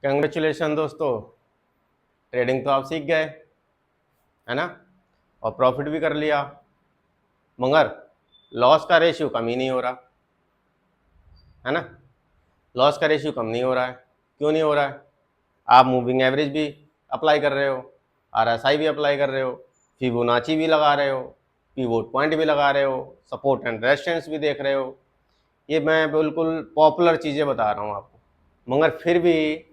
Congratulation दोस्तों, trading तो आप सीख गए है ना, और प्रॉफिट भी कर लिया, मगर लॉस का रेशियो कम ही नहीं हो रहा है ना। लॉस का रेशियो कम नहीं हो रहा है। क्यों नहीं हो रहा है? आप मूविंग एवरेज भी अप्लाई कर रहे हो, आरएसआई भी अप्लाई कर रहे हो, फिबोनाची भी लगा रहे हो, पिवोट पॉइंट भी लगा रहे हो, सपोर्ट एंड रेजिस्टेंस भी देख रहे हो। ये मैं बिल्कुल पॉपुलर चीज़ें बता रहा हूँ आपको, मगर फिर भी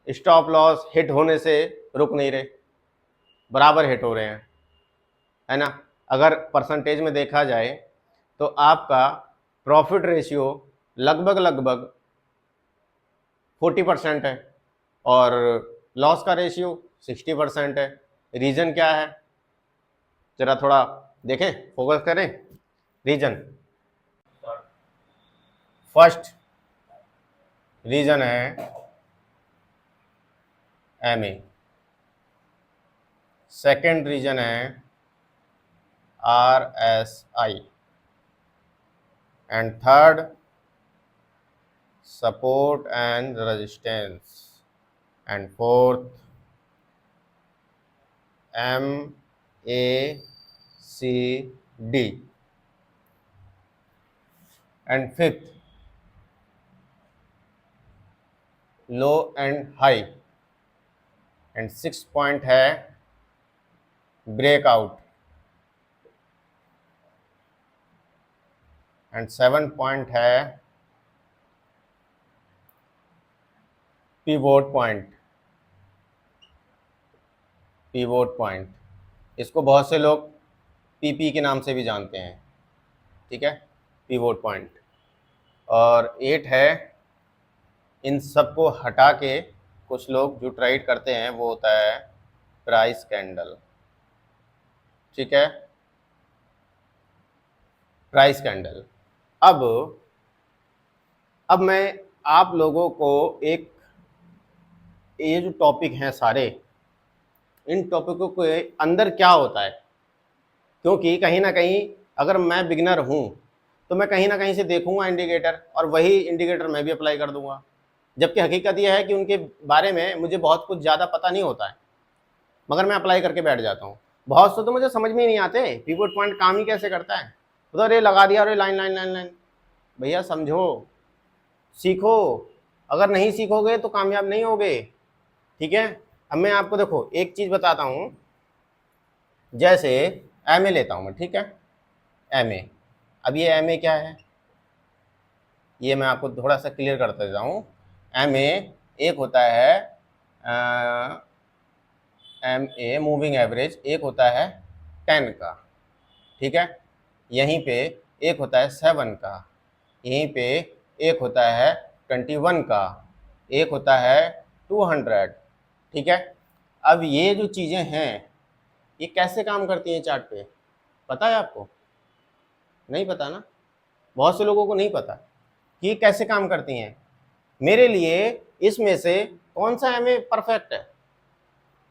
स्टॉप लॉस हिट होने से रुक नहीं रहे, बराबर हिट हो रहे हैं, है ना। अगर परसेंटेज में देखा जाए तो आपका प्रॉफिट रेशियो लगभग लगभग 40% है और लॉस का रेशियो 60% है। रीज़न क्या है? जरा थोड़ा देखें, फोकस करें। रीज़न, फर्स्ट रीज़न है एमए, सेकंड रीज़न है RSI, and third support and resistance, and fourth MACD, and fifth low and high, and 6 point है ब्रेकआउट, एंड 7 पॉइंट है पिवोट पॉइंट। पिवोट पॉइंट, इसको बहुत से लोग पीपी के नाम से भी जानते हैं, ठीक है, पिवोट पॉइंट। और 8 है, इन सबको हटा के कुछ लोग जो ट्रेड करते हैं वो होता है प्राइस कैंडल, ठीक है, प्राइस कैंडल। अब मैं आप लोगों को एक, ये जो टॉपिक हैं सारे, इन टॉपिकों के अंदर क्या होता है, क्योंकि कहीं ना कहीं अगर मैं बिगिनर हूं तो मैं कहीं ना कहीं से देखूंगा इंडिकेटर, और वही इंडिकेटर मैं भी अप्लाई कर दूंगा, जबकि हकीकत यह है कि उनके बारे में मुझे बहुत कुछ ज़्यादा पता नहीं होता है, मगर मैं अप्लाई करके बैठ जाता हूँ। बहुत से तो मुझे समझ में ही नहीं आते पिवट पॉइंट काम ही कैसे करता है, उधर ये लगा दिया, अरे लाइन लाइन लाइन लाइन। भैया समझो, सीखो, अगर नहीं सीखोगे तो कामयाब नहीं होगे, ठीक है। अब मैं आपको देखो एक चीज़ बताता हूँ, जैसे एमए लेता हूँ मैं, ठीक है, एमए। अब ये एमए क्या है, ये मैं आपको थोड़ा सा क्लियर कर देता हूँ। एमए एक होता है एमए मूविंग एवरेज, एक होता है 10 का, ठीक है, यहीं पे एक होता है 7 का, यहीं पे एक होता है 21 का, एक होता है 200, ठीक है। अब ये जो चीज़ें हैं ये कैसे काम करती हैं चार्ट पे, पता है आपको? नहीं पता ना, बहुत से लोगों को नहीं पता कि ये कैसे काम करती हैं। मेरे लिए इसमें से कौन सा एमए परफेक्ट है,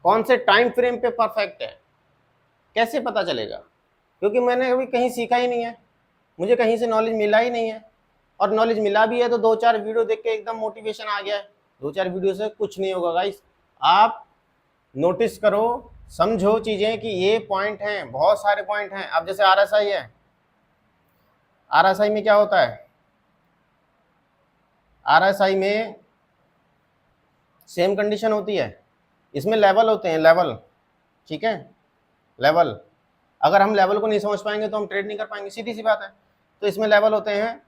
कौन से टाइम फ्रेम पे परफेक्ट है, कैसे पता चलेगा? क्योंकि मैंने अभी कहीं सीखा ही नहीं है, मुझे कहीं से नॉलेज मिला ही नहीं है, और नॉलेज मिला भी है तो 2-4 वीडियो देख के एकदम मोटिवेशन आ गया है। 2-4 वीडियो से कुछ नहीं होगा गाइस। आप नोटिस करो, समझो चीजें कि ये पॉइंट हैं, बहुत सारे पॉइंट हैं। अब जैसे आरएसआई है, आरएसआई में क्या होता है, आरएसआई में सेम कंडीशन होती है, इसमें लेवल होते हैं, लेवल, ठीक है, लेवल। अगर हम लेवल को नहीं समझ पाएंगे तो हम ट्रेड नहीं कर पाएंगे, सीधी सी बात है। तो इसमें लेवल होते हैं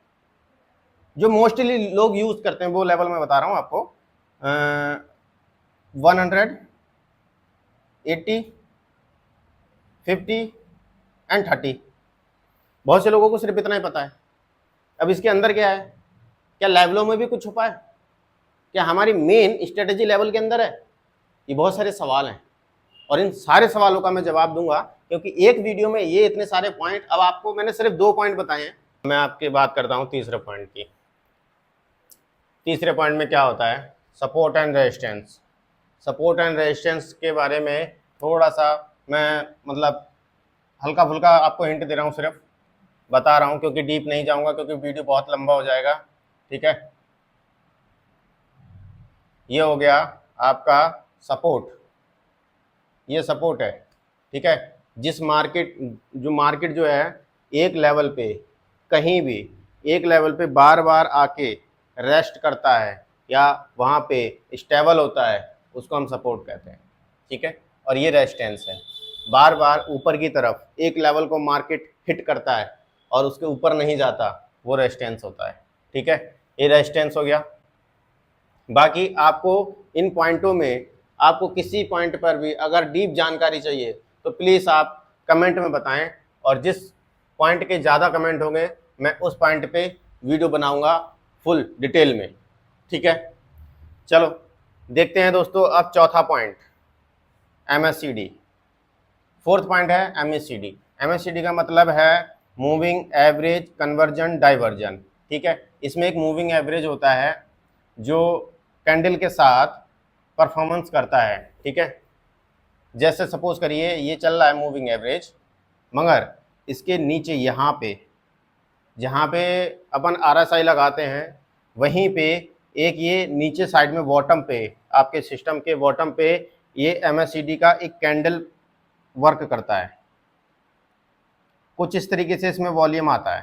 जो मोस्टली लोग यूज करते हैं, वो लेवल मैं बता रहा हूं आपको। 100, 80, 50 एंड 30। बहुत से लोगों को सिर्फ इतना ही पता है। अब इसके अंदर क्या है, क्या लेवलों में भी कुछ छुपा है, क्या हमारी मेन स्ट्रेटेजी लेवल के अंदर है? ये बहुत सारे सवाल हैं, और इन सारे सवालों का मैं जवाब दूंगा, क्योंकि एक वीडियो में ये इतने सारे पॉइंट, अब आपको मैंने सिर्फ 2 पॉइंट बताए हैं। मैं आपकी बात करता हूं तीसरे पॉइंट की। तीसरे पॉइंट में क्या होता है, support and resistance. Support and resistance के बारे में थोड़ा सा मैं मतलब हल्का फुल्का आपको हिंट दे रहा हूँ, सिर्फ बता रहा हूँ, क्योंकि डीप नहीं जाऊँगा, क्योंकि वीडियो बहुत लंबा हो जाएगा, ठीक है। ये हो गया आपका सपोर्ट, ये सपोर्ट है, ठीक है। जिस मार्केट जो मार्केट जो है एक लेवल पे, कहीं भी एक लेवल पे बार बार आके रेस्ट करता है या वहाँ पे स्टेबल होता है, उसको हम सपोर्ट कहते हैं, ठीक है। और ये रेजिस्टेंस है, बार बार ऊपर की तरफ एक लेवल को मार्केट हिट करता है और उसके ऊपर नहीं जाता, वो रेजिस्टेंस होता है, ठीक है। ये रेजिस्टेंस हो गया। बाकी आपको इन पॉइंटों में, आपको किसी पॉइंट पर भी अगर डीप जानकारी चाहिए तो प्लीज़ आप कमेंट में बताएं, और जिस पॉइंट के ज़्यादा कमेंट होंगे मैं उस पॉइंट पे वीडियो बनाऊंगा फुल डिटेल में, ठीक है। चलो देखते हैं दोस्तों अब चौथा पॉइंट, MACD। फोर्थ पॉइंट है MACD। MACD का मतलब है मूविंग एवरेज कन्वर्जन डाइवर्जन, ठीक है। इसमें एक मूविंग एवरेज होता है जो कैंडल के साथ परफॉर्मेंस करता है, ठीक है। जैसे सपोज करिए ये चल रहा है मूविंग एवरेज, मगर इसके नीचे यहाँ पे जहाँ पे अपन RSI लगाते हैं वहीं पे एक ये नीचे साइड में बॉटम पे, आपके सिस्टम के बॉटम पे ये MACD का एक कैंडल वर्क करता है। कुछ इस तरीके से इसमें वॉल्यूम आता है,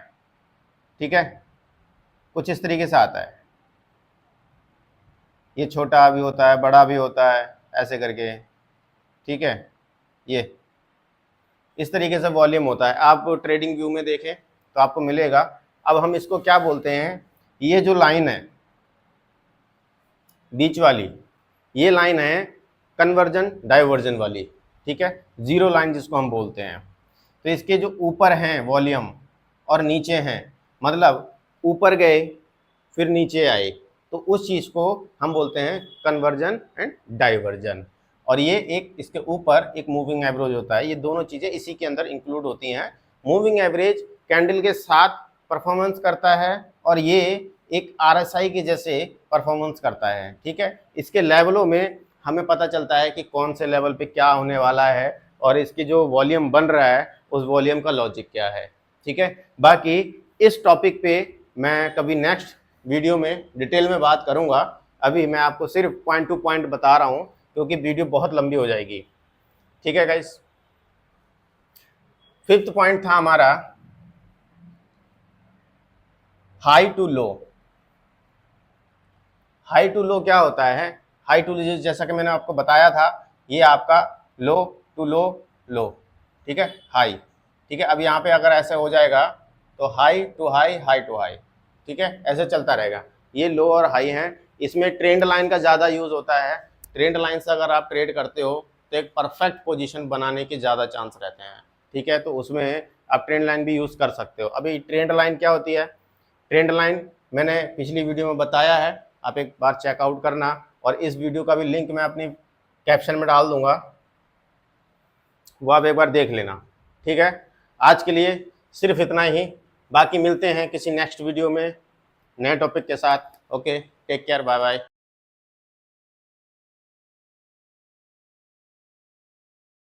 ठीक है, कुछ इस तरीके से आता है। ये छोटा भी होता है, बड़ा भी होता है, ऐसे करके, ठीक है। ये इस तरीके से वॉल्यूम होता है। आप ट्रेडिंग व्यू में देखें तो आपको मिलेगा। अब हम इसको क्या बोलते हैं, ये जो लाइन है बीच वाली, ये लाइन है कन्वर्जन डाइवर्जन वाली, ठीक है, जीरो लाइन जिसको हम बोलते हैं। तो इसके जो ऊपर हैं वॉल्यूम और नीचे हैं, मतलब ऊपर गए फिर नीचे आए, तो उस चीज़ को हम बोलते हैं कन्वर्जन एंड डाइवर्जन। और ये एक इसके ऊपर एक मूविंग एवरेज होता है, ये दोनों चीज़ें इसी के अंदर इंक्लूड होती हैं। मूविंग एवरेज कैंडल के साथ परफॉर्मेंस करता है और ये एक RSI के जैसे परफॉर्मेंस करता है, ठीक है। इसके लेवलों में हमें पता चलता है कि कौन से लेवल पे क्या होने वाला है और इसकी जो वॉल्यूम बन रहा है उस वॉल्यूम का लॉजिक क्या है, ठीक है। बाकी इस टॉपिक पे मैं कभी नेक्स्ट वीडियो में डिटेल में बात करूंगा। अभी मैं आपको सिर्फ पॉइंट टू पॉइंट बता रहा हूं क्योंकि वीडियो बहुत लंबी हो जाएगी, ठीक है गाइस। फिफ्थ पॉइंट था हमारा high to low. High to low क्या होता है? हाई टू लो जैसा कि मैंने आपको बताया था, ये आपका लो टू लो लो, ठीक है, हाई, ठीक है। अब यहाँ पे अगर ऐसे हो जाएगा तो high to high, high to high, ठीक है, ऐसे चलता रहेगा। ये लो और हाई हैं। इसमें ट्रेंड लाइन का ज़्यादा यूज़ होता है। ट्रेंड लाइन से अगर आप ट्रेड करते हो तो एक परफेक्ट पोजीशन बनाने के ज़्यादा चांस रहते हैं, ठीक है। तो उसमें आप ट्रेंड लाइन भी यूज़ कर सकते हो। अभी ट्रेंड लाइन क्या होती है? ट्रेंड लाइन मैंने पिछली वीडियो में बताया है, आप एक बार चेकआउट करना, और इस वीडियो का भी लिंक मैं अपनी कैप्शन में डाल दूंगा, वो आप एक बार देख लेना, ठीक है। आज के लिए सिर्फ इतना ही, बाकी मिलते हैं किसी नेक्स्ट वीडियो में नए टॉपिक के साथ। Okay, take care, bye bye.